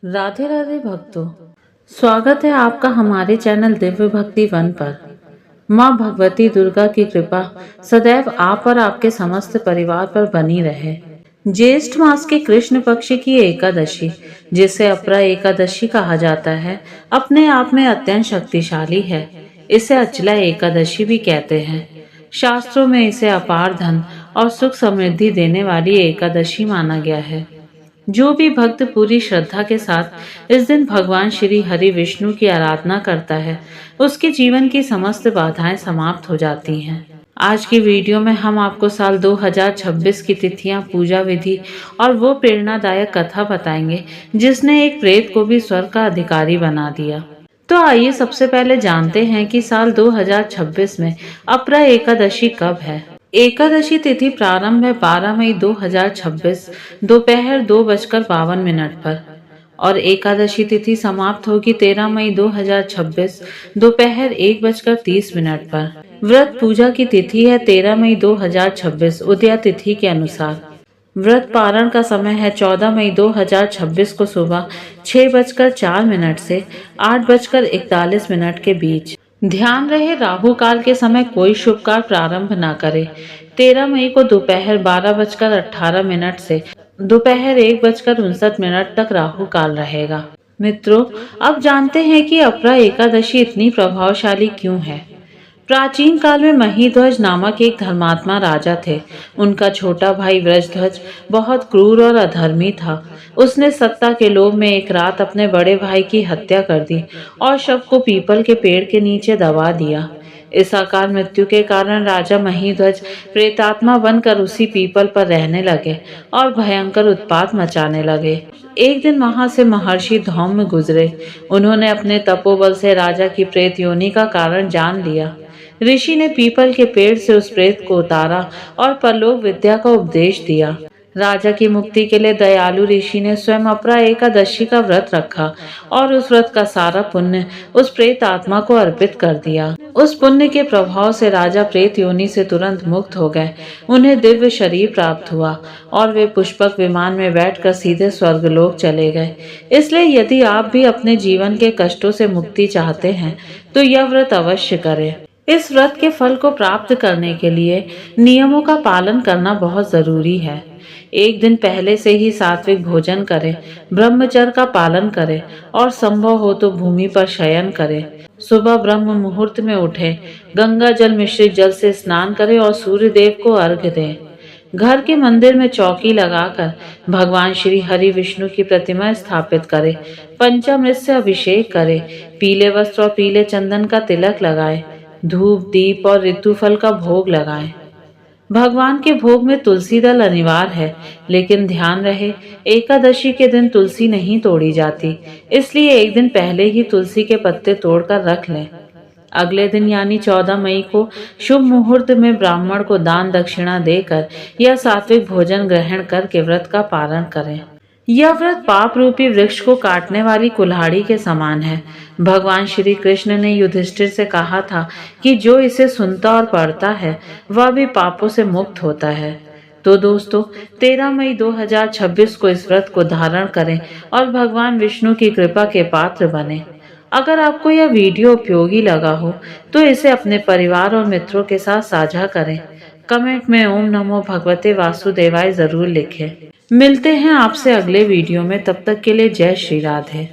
राधे राधे भक्तों, स्वागत है आपका हमारे चैनल दिव्य भक्ति वन पर। माँ भगवती दुर्गा की कृपा सदैव आप और आपके समस्त परिवार पर बनी रहे। ज्येष्ठ मास के कृष्ण पक्ष की एकादशी, जिसे अपरा एकादशी कहा जाता है, अपने आप में अत्यंत शक्तिशाली है। इसे अचला एकादशी भी कहते हैं। शास्त्रों में इसे अपार धन और सुख समृद्धि देने वाली एकादशी माना गया है। जो भी भक्त पूरी श्रद्धा के साथ इस दिन भगवान श्री हरि विष्णु की आराधना करता है, उसके जीवन की समस्त बाधाएं समाप्त हो जाती हैं। आज की वीडियो में हम आपको साल 2026 की तिथियां, पूजा विधि और वो प्रेरणादायक कथा बताएंगे जिसने एक प्रेत को भी स्वर्ग का अधिकारी बना दिया। तो आइए सबसे पहले जानते हैं कि साल 2026 में अपरा एकादशी कब है। एकादशी तिथि प्रारंभ है 12 मई 2026 दोपहर 2:52 पर और एकादशी तिथि समाप्त होगी 13 मई 2026 दोपहर 1:30 पर। व्रत पूजा की तिथि है 13 मई 2026 उदया तिथि के अनुसार। व्रत पारण का समय है 14 मई 2026 को सुबह 6:04 से 8:41 के बीच। ध्यान रहे राहु काल के समय कोई शुभ कार्य प्रारंभ न करे। 13 मई को दोपहर 12:18 से दोपहर 1:59 तक राहु काल रहेगा। मित्रों, अब जानते हैं कि अपरा एकादशी इतनी प्रभावशाली क्यों है। प्राचीन काल में महीध्वज नामक एक धर्मात्मा राजा थे। उनका छोटा भाई वृषध्वज बहुत क्रूर और अधर्मी था। उसने सत्ता के लोभ में एक रात अपने बड़े भाई की हत्या कर दी और शव को पीपल के पेड़ के नीचे दबा दिया। इस अकाल मृत्यु के कारण राजा महीध्वज प्रेतात्मा बनकर उसी पीपल पर रहने लगे और भयंकर उत्पात मचाने लगे। एक दिन वहां से महर्षि धौम्य गुजरे। उन्होंने अपने तपोबल से राजा की प्रेत योनि का कारण जान लिया। ऋषि ने पीपल के पेड़ से उस प्रेत को उतारा और परलोक विद्या का उपदेश दिया। राजा की मुक्ति के लिए दयालु ऋषि ने स्वयं अपरा एकादशी का व्रत रखा और उस व्रत का सारा पुण्य उस प्रेत आत्मा को अर्पित कर दिया। उस पुण्य के प्रभाव से राजा प्रेत योनि से तुरंत मुक्त हो गए। उन्हें दिव्य शरीर प्राप्त हुआ और वे पुष्पक विमान में बैठकर सीधे स्वर्गलोक चले गए। इसलिए यदि आप भी अपने जीवन के कष्टों से मुक्ति चाहते हैं तो यह व्रत अवश्य करें। इस व्रत के फल को प्राप्त करने के लिए नियमों का पालन करना बहुत जरूरी है। एक दिन पहले से ही सात्विक भोजन करें, ब्रह्मचर्य का पालन करें और संभव हो तो भूमि पर शयन करें। सुबह ब्रह्म मुहूर्त में उठें, गंगा जल मिश्रित जल से स्नान करें और सूर्य देव को अर्घ्य दें। घर के मंदिर में चौकी लगाकर भगवान श्री हरि विष्णु की प्रतिमा स्थापित करें। पंचामृत से अभिषेक करें। पीले वस्त्र और पीले चंदन का तिलक लगाएं। धूप, दीप और ऋतुफल का भोग लगाएं। भगवान के भोग में तुलसी दल अनिवार्य है, लेकिन ध्यान रहे एकादशी के दिन तुलसी नहीं तोड़ी जाती, इसलिए एक दिन पहले ही तुलसी के पत्ते तोड़कर रख लें। अगले दिन यानी 14 मई को शुभ मुहूर्त में ब्राह्मण को दान दक्षिणा देकर या सात्विक भोजन ग्रहण करके व्रत का पारण करें। यह व्रत पाप रूपी वृक्ष को काटने वाली कुल्हाड़ी के समान है। भगवान श्री कृष्ण ने युधिष्ठिर से कहा था कि जो इसे सुनता और पढ़ता है वह भी पापों से मुक्त होता है। तो दोस्तों, 13 मई 2026 को इस व्रत को धारण करें और भगवान विष्णु की कृपा के पात्र बने। अगर आपको यह वीडियो उपयोगी लगा हो तो इसे अपने परिवार और मित्रों के साथ साझा करें। कमेंट में ओम नमो भगवते वासुदेवाय जरूर लिखें। मिलते हैं आपसे अगले वीडियो में, तब तक के लिए जय श्री राधे।